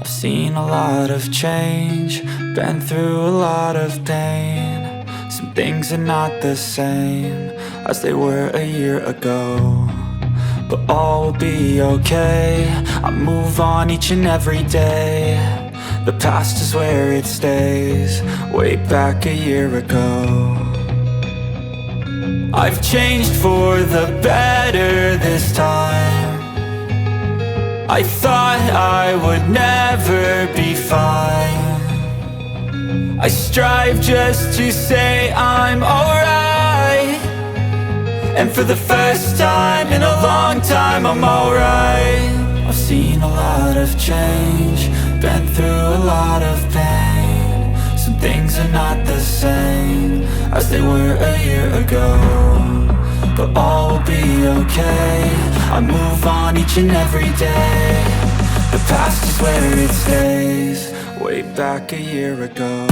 I've seen a lot of change, been through a lot of pain. Some things are not the same as they were a year ago, but all will be okay. I move on each and every day. The past is where it stays, way back a year ago. I've changed for the better this time. I thought I would never be fine. I strive just to say I'm alright, and for the first time in a long time I'm alright. I've seen a lot of change, been through a lot of pain. Some things are not the same as they were a year ago, but all will be okay. I move on each and every day. The past is where it stays, way back a year ago.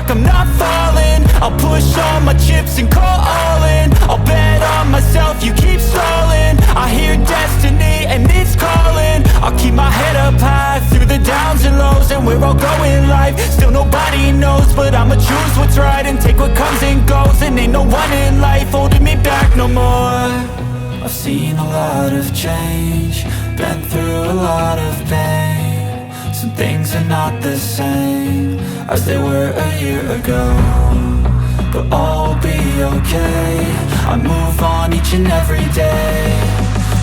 I'm not falling, I'll push all my chips and call all in. I'll bet on myself, you keep stalling. I hear destiny and it's calling. I'll keep my head up high through the downs and lows, and where I'll go in life, still nobody knows. But I'ma choose what's right and take what comes and goes, and ain't no one in life holding me back no more. I've seen a lot of change, been through a lot of pain. Some things are not the same as they were a year ago, but all will be okay. I move on each and every day.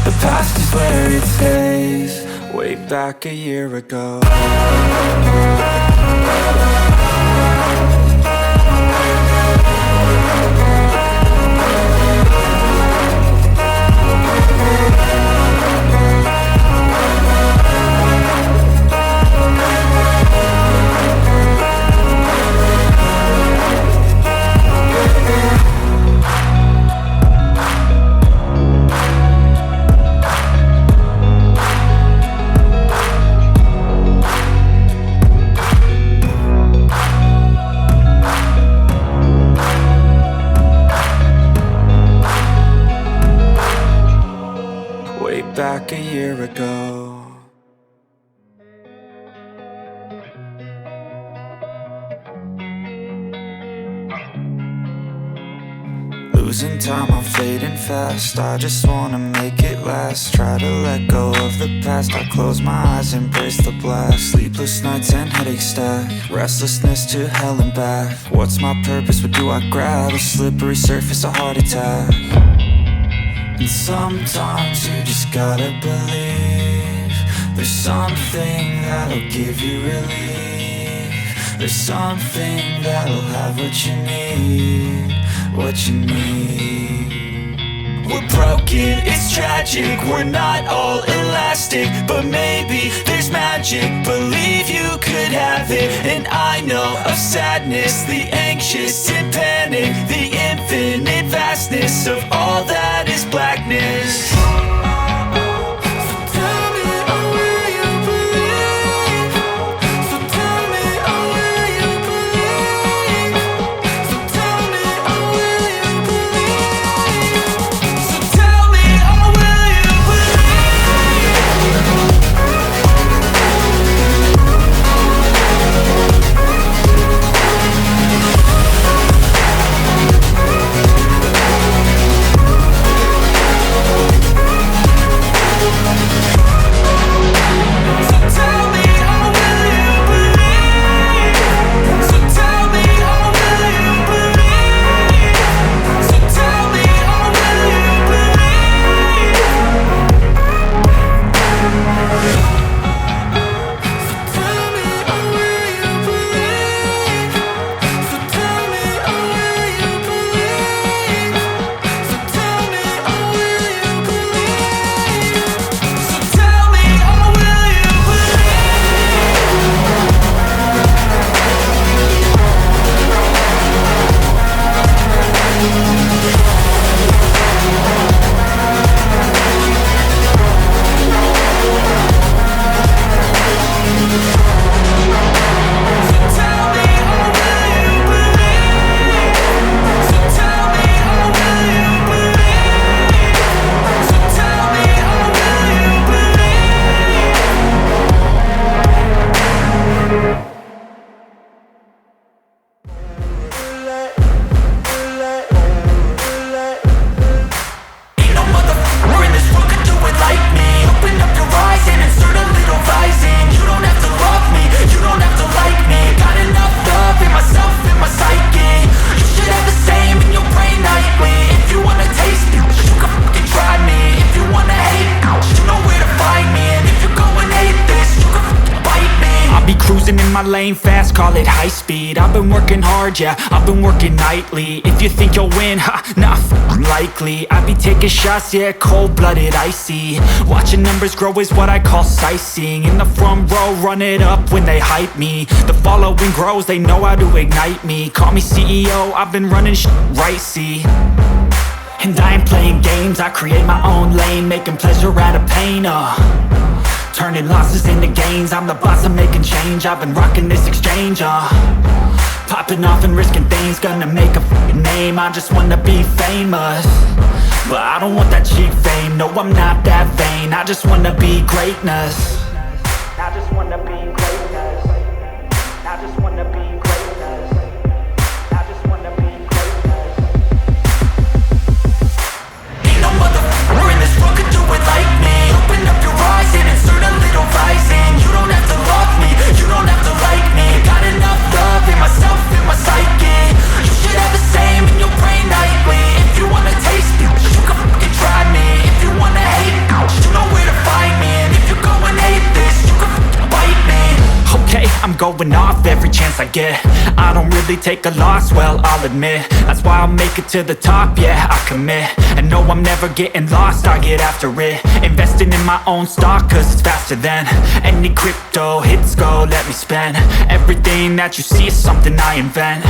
The past is where it stays, way back a year ago. Back a year ago. Losing time, I'm fading fast. I just wanna make it last. Try to let go of the past. I close my eyes, embrace the blast. Sleepless nights and headaches stack. Restlessness to hell and back. What's my purpose? What do I grab? A slippery surface, a heart attack. And sometimes you just gotta believe there's something that'll give you relief. There's something that'll have what you need, what you need. We're broken, it's tragic, we're not all elastic, but maybe there's magic. Believe you could have it. And I know of sadness, the anxious and panic, the infinite vastness of all that is blackness. In my lane fast, call it high speed. I've been working hard, yeah, I've been working nightly. If you think you'll win, ha, nah, likely. I be taking shots, yeah, cold-blooded, icy. Watching numbers grow is what I call sightseeing. In the front row, run it up when they hype me. The following grows, they know how to ignite me. Call me CEO, I've been running right, see. And I ain't playing games, I create my own lane, making pleasure out of pain, turning losses into gains. I'm the boss, I'm making change. I've been rocking this exchange, popping off and risking things. Gonna make a f***ing name. I just wanna be famous, but I don't want that cheap fame. No, I'm not that vain. I just wanna be greatness. I just wanna be greatness. I just wanna be greatness. I just wanna be greatness. Ain't no motherfucker in this world could do it like me. Open up your eyes and insert a little rising. You don't have to love me, you don't have to like me. Got enough love in myself, in my psyche. You should have the same in your brain nightly. If you wanna taste me, you can fucking try me. If you wanna hate, you know where to find me. And if you're going hate this, you can fucking bite me. Okay, I'm going off every chance I get. I don't really take a loss, well, I'll admit. That's why I'll make it to the top, yeah, I commit. And no, I'm never getting lost, I get after it. Investing in my own stock, cause it's faster than any crypto hits go, let me spend. Everything that you see is something I invent,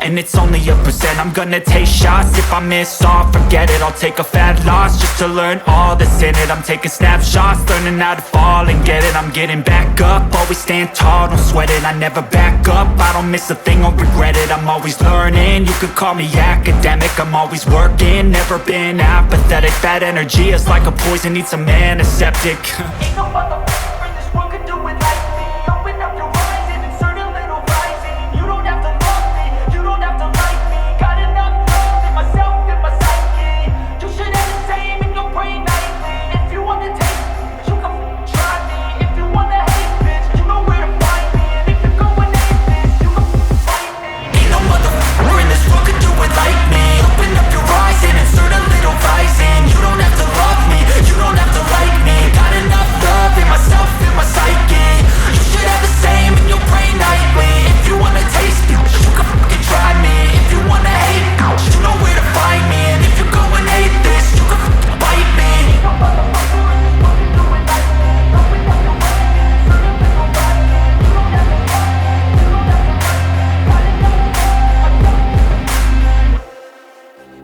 and it's only a percent. I'm gonna take shots, if I miss all, forget it. I'll take a fat loss just to learn all that's in it. I'm taking snapshots, learning how to fall and get it. I'm getting back up, always stand tall, don't sweat it. I never back up, I don't miss a thing or regret it. I'm always learning, you could call me academic. I'm always working, never been apathetic. That energy is like a poison, needs some antiseptic. Ain't no motherfucker in this world could do it like me. Open up your eyes and insert a little rising. You don't have to love me, you don't have to like me. Got enough love in myself, in my psyche. You should have the same in your brain nightly. If you wanna taste me, you can try me. If you wanna hate bitch, you know where to find me. And if you're going hate this, you can fight me. Ain't no motherfucker in this world could do it like me. Open up your eyes and insert a little rising. You don't have to love me, you don't have to like me. Got enough love in myself, in my psyche. You should have the same in your brain nightly. If you wanna taste me, you can fucking try me. If you wanna hate, you know where to find me. And if you're going hate this, you can fucking bite me. Ain't no motherfucker in this world can do it like me. Open up your eyes and insert a little rising. You don't have to love me, you don't have to like me. Got enough love.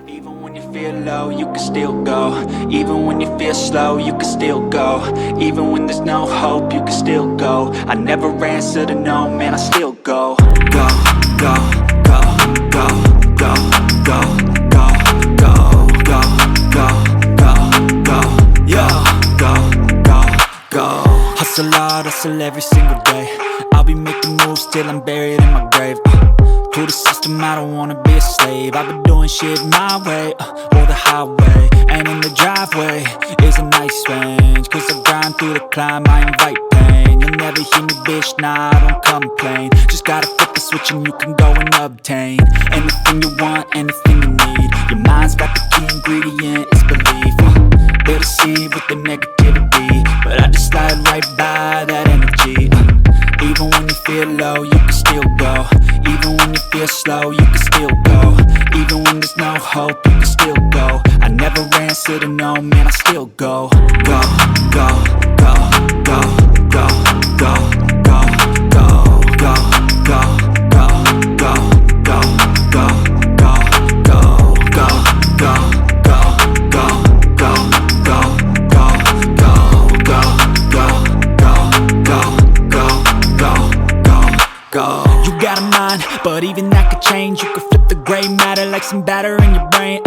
Even when you feel low, you can still go. Even when you feel slow, you can still go. Even when there's no hope, you can still go. I never answer to no, man, I still go. Go, go, go, go, go, go, go, go, go, go, go, go, yo, go, go, go. Hustle hard, hustle every single day. I'll be making moves till I'm buried in my grave. To the system, I don't wanna be a slave. I've been doing shit my way, or the highway. And in the driveway is a nice range. Cause I grind through the climb, I invite pain. You'll never hear me, bitch, nah, I don't complain. Just gotta flip the switch and you can go and obtain anything you want, anything you need. Your mind's got the key ingredient, it's belief. They deceive with the negativity, but I just slide right by that energy. Even when you feel low, you can still go. Even when you feel slow, you can still go. Even when there's no hope, you can still go. I never answer to no, man, I still go. Go, go, go, go, go, go, go, go, go, go, go, go, go, go, go, go, go, go, go. some batter in your brain.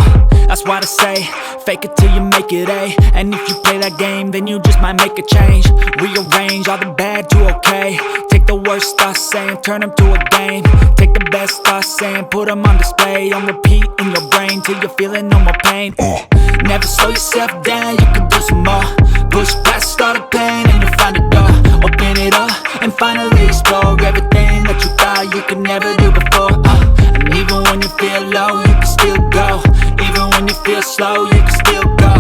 That's why they say, fake it till you make it A. And if you play that game, then you just might make a change. Rearrange all the bad to okay. Take the worst thoughts saying, turn them to a game. Take the best thoughts saying, put them on display. On repeat in your brain till you're feeling no more pain. Never slow yourself down, you can do some more. Push past all the pain and you'll find a door. Open it up and finally explore everything that you thought you could never do before. And even when you feel low, you can still go. Even when you feel slow, you can still go.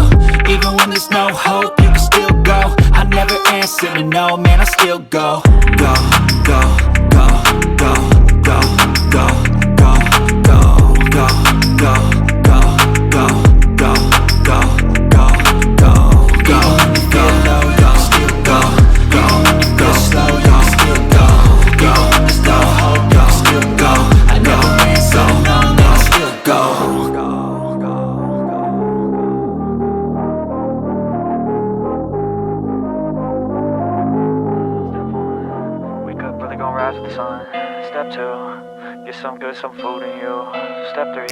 Even when there's no hope, you can still go. I never answer to no, man, I still go. Go, go, go, go, go, go, go, go, go, go, go, go, go, go, go, go, go. Even when you feel low, you can still go. Even when you feel slow, you can still go. Even when there's no hope, you can still go. I never answer to no, man, I still go. Rise with the sun. Step 2, get some good, some food in you. Step 3,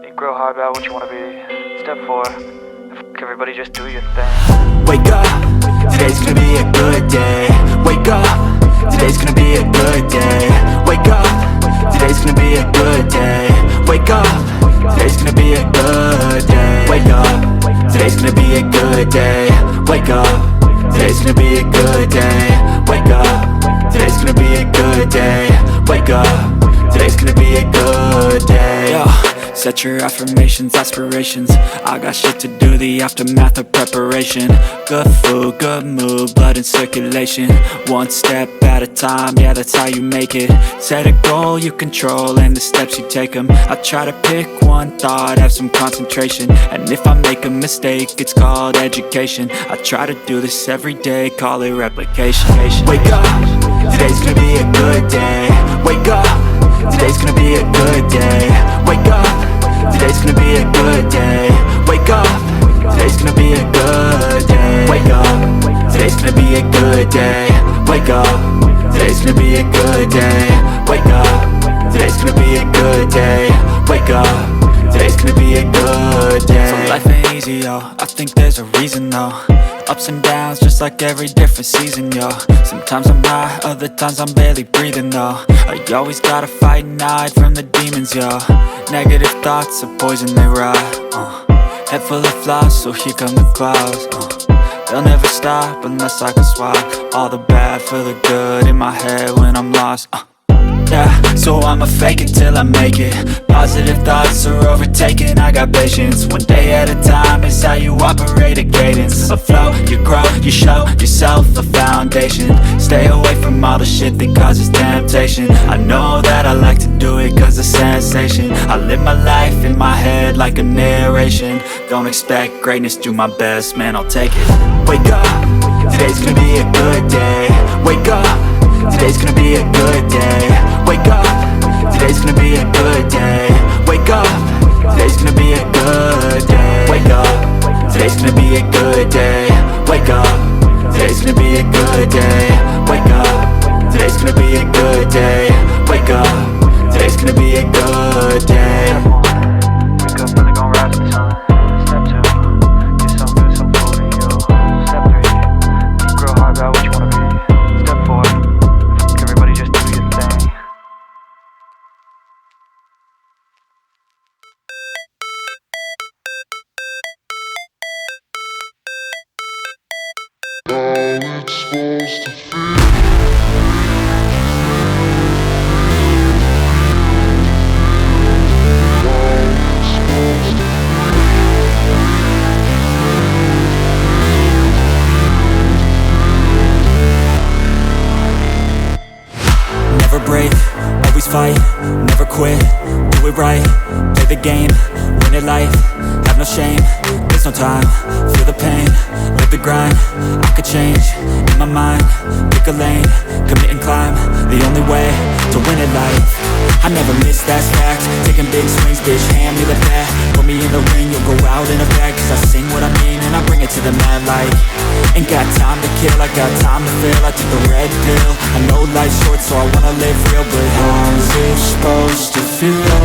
think real hard about what you wanna be. Step 4, everybody just do your thing. Wake up, today's gonna be a good day. Wake up, today's gonna be a good day. Wake up, today's gonna be a good day. Wake up, today's gonna be a good day. Wake up, today's gonna be a good day. Wake up, today's gonna be a good day. Wake up, today's gonna be a good day. Wake up, today's gonna be a good day. Yo, set your affirmations, aspirations. I got shit to do, the aftermath of preparation. Good food, good mood, blood in circulation. One step at a time, yeah, that's how you make it. Set a goal you control and the steps you take them. I try to pick one thought, have some concentration. And if I make a mistake, it's called education. I try to do this every day, call it replication. Wake up, today's gonna be a good day. Wake up, today's gonna be a good day. Wake up, today's gonna be a good day. Wake up, today's gonna be a good day. Wake up, today's gonna be a good day. Wake up, today's gonna be a good day. Wake up, today's gonna be a good day. Wake up, today's gonna be a good day. So life ain't easy, yo, I think there's a reason though. Ups and downs, just like every different season, yo. Sometimes I'm high, other times I'm barely breathing, though. I always gotta fight and hide from the demons, yo. Negative thoughts are poison, they rot. Head full of flies, so here come the clouds. They'll never stop unless I can swap all the bad for the good in my head when I'm lost. Yeah, so I'ma fake it till I make it. Positive thoughts are overtaken, I got patience. One day at a time is how you operate a cadence. A flow, you grow, you show yourself a foundation. Stay away from all the shit that causes temptation. I know that I like to do it cause it's sensation. I live my life in my head like a narration. Don't expect greatness, do my best, man, I'll take it. Wake up, today's gonna be a good day. Wake up, today's gonna be a good day. Wake up, today's gonna be a good day. Wake up, today's gonna be a good day. Wake up, today's gonna be a good day. Wake up, today's gonna be a good day. Wake up, today's gonna be a good day. Wake up, today's gonna be a good day. Wake up, really gon' rise with the sun. Step 2, get some good, some food in you. Step 3, think real hard about what you wanna be. Step 4, everybody just do your thing. How it's supposed to feel. Never break, always fight, never quit, do it right, play the game, win it life, have no shame, there's no time, feel the pain, live the grind, I could change, in my mind, pick a lane, commit and climb, the only way to win it life. I never miss, that's fact, taking big swings, bitch, hand me the bat, put me in the ring, you'll go out in a bag, cause I sing what I mean and I bring it to the mad light. Ain't got time to kill, I got time to feel, I took the red pill, I know life's short so I wanna live real, but how's it supposed to feel?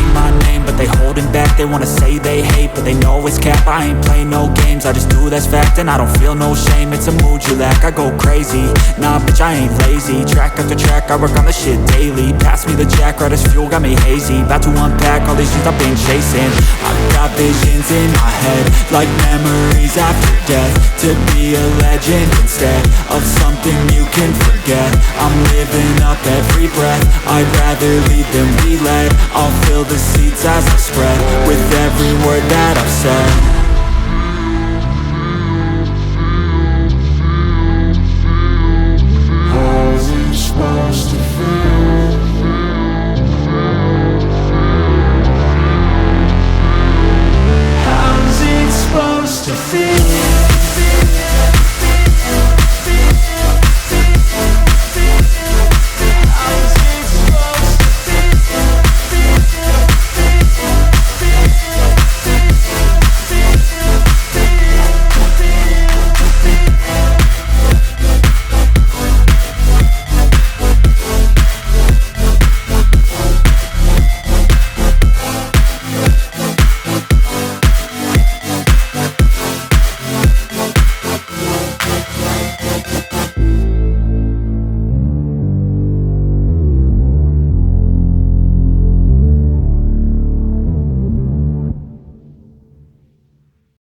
scream my name, but they holding back. They wanna say they hate, but they know it's cap. I ain't play no games, I just do that's fact. And I don't feel no shame, it's a mood you lack. I go crazy, nah bitch I ain't lazy. Track after track, I work on the shit daily. Pass me the jack, right as fuel, got me hazy. About to unpack all these things I've been chasing. I've got visions in my head, like memories after death. To be a legend instead of something you can forget. I'm living up every breath, I'd rather lead than be led. I'll fill the seats as I spread with every word that I've said.